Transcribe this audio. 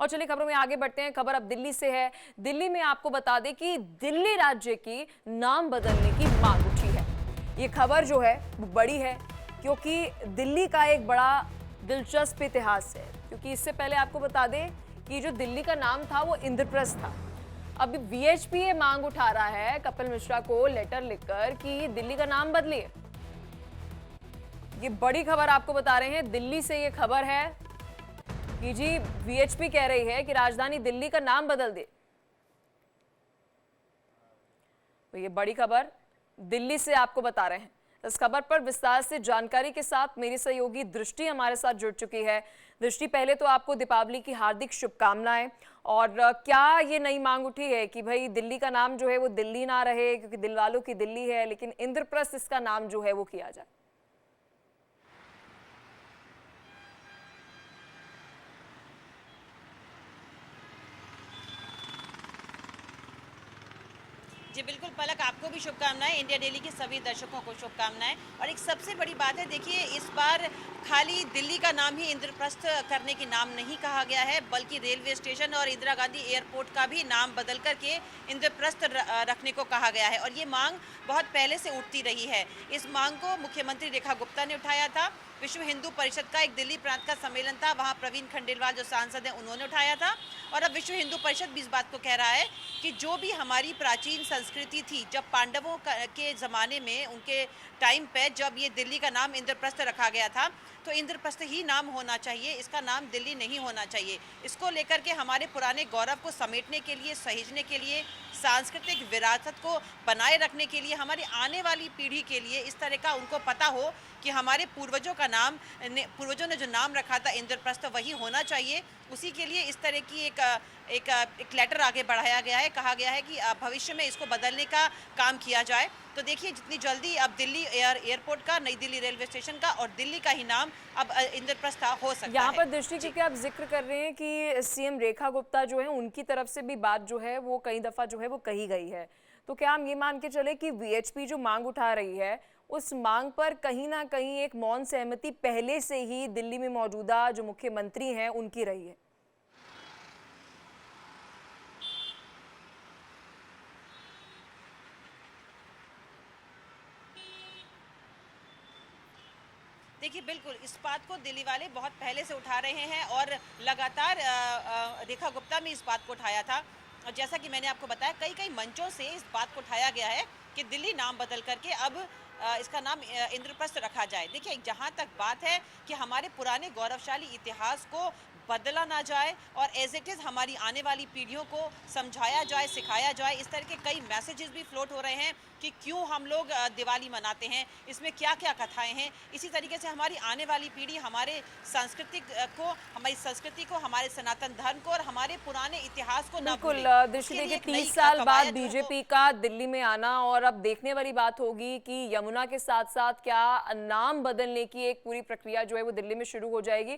और चलिए खबरों में आगे बढ़ते हैं। खबर अब दिल्ली से है। दिल्ली में आपको बता दें कि दिल्ली राज्य की नाम बदलने की मांग उठी है। ये खबर जो है वो बड़ी है क्योंकि दिल्ली का एक बड़ा दिलचस्प इतिहास है। क्योंकि इससे पहले आपको बता दें कि जो दिल्ली का नाम था वो इंद्रप्रस्थ था। अभी वीएचपी ये मांग उठा रहा है कपिल मिश्रा को लेटर लिखकर कि दिल्ली का नाम बदलिए। ये बड़ी खबर आपको बता रहे हैं, दिल्ली से ये खबर है कि जी वीएचपी कह रही है कि राजधानी दिल्ली का नाम बदल दे। तो ये बड़ी खबर दिल्ली से आपको बता रहे हैं। इस खबर पर विस्तार से जानकारी के साथ मेरी सहयोगी दृष्टि हमारे साथ जुड़ चुकी है। दृष्टि, पहले तो आपको दीपावली की हार्दिक शुभकामनाएं। और क्या ये नई मांग उठी है कि भाई दिल्ली का नाम जो है वो दिल्ली ना रहे, क्योंकि दिल वालों की दिल्ली है, लेकिन इंद्रप्रस्थ इसका नाम जो है वो किया जाए? जी बिल्कुल पलक, आपको भी शुभकामनाएं, इंडिया डेली के सभी दर्शकों को शुभकामनाएं। और एक सबसे बड़ी बात है, देखिए इस बार खाली दिल्ली का नाम ही इंद्रप्रस्थ करने की नाम नहीं कहा गया है, बल्कि रेलवे स्टेशन और इंदिरा गांधी एयरपोर्ट का भी नाम बदल करके इंद्रप्रस्थ रखने को कहा गया है। और ये मांग बहुत पहले से उठती रही है। इस मांग को मुख्यमंत्री रेखा गुप्ता ने उठाया था। विश्व हिंदू परिषद का एक दिल्ली प्रांत का सम्मेलन था, वहाँ प्रवीण खंडेलवाल जो सांसद हैं उन्होंने उठाया था। और अब विश्व हिंदू परिषद भी इस बात को कह रहा है कि जो भी हमारी प्राचीन संस्कृति थी, जब पांडवों के ज़माने में, उनके टाइम पे जब ये दिल्ली का नाम इंद्रप्रस्थ रखा गया था, तो इंद्रप्रस्थ ही नाम होना चाहिए, इसका नाम दिल्ली नहीं होना चाहिए। इसको लेकर के हमारे पुराने गौरव को समेटने के लिए, सहेजने के लिए, सांस्कृतिक विरासत को बनाए रखने के लिए, हमारी आने वाली पीढ़ी के लिए इस तरह का उनको पता हो कि हमारे पूर्वजों का नाम, पूर्वजों ने जो नाम रखा था इंद्रप्रस्थ, वही होना चाहिए। उसी के लिए इस तरह की एक लेटर आगे बढ़ाया गया है। कहा गया है कि भविष्य में इसको बदलने का काम किया जाए। तो देखिए जितनी जल्दी अब दिल्ली एयरपोर्ट का, नई दिल्ली रेलवे स्टेशन का और दिल्ली का ही नाम अब इंद्रप्रस्थ हो सकता है। यहाँ पर दृष्टि, क्योंकि आप जिक्र कर रहे हैं कि सीएम रेखा गुप्ता जो है उनकी तरफ से भी बात जो है वो कई दफा जो है वो कही गई है, तो क्या हम ये मान के चले कि वीएचपी जो मांग उठा रही है उस मांग पर कहीं ना कहीं एक मौन सहमति पहले से ही दिल्ली में मौजूदा जो मुख्यमंत्री हैं उनकी रही है? देखिए बिल्कुल इस बात को दिल्ली वाले बहुत पहले से उठा रहे हैं और लगातार रेखा गुप्ता ने इस बात को उठाया था। और जैसा कि मैंने आपको बताया, कई कई मंचों से इस बात को उठाया गया है कि दिल्ली नाम बदल करके अब इसका नाम इंद्रप्रस्थ रखा जाए। देखिए जहाँ तक बात है कि हमारे पुराने गौरवशाली इतिहास को बदला ना जाए और एज इट इज़ हमारी आने वाली पीढ़ियों को समझाया जाए, सिखाया जाए। इस तरह के कई मैसेजेस भी फ्लोट हो रहे हैं कि क्यों हम लोग दिवाली मनाते हैं, इसमें क्या क्या कथाएं हैं। इसी तरीके से हमारी आने वाली पीढ़ी हमारे हमारी संस्कृति को, हमारे सनातन धर्म को और हमारे पुराने इतिहास को ना बिल्कुल भूले। दृष्टि, इसके लिए देखिए एक नई 30 साल बाद कवायद बीजेपी का दिल्ली में आना, और अब देखने वाली बात होगी कि यमुना के साथ साथ क्या नाम बदलने की एक पूरी प्रक्रिया जो है वो दिल्ली में शुरू हो जाएगी।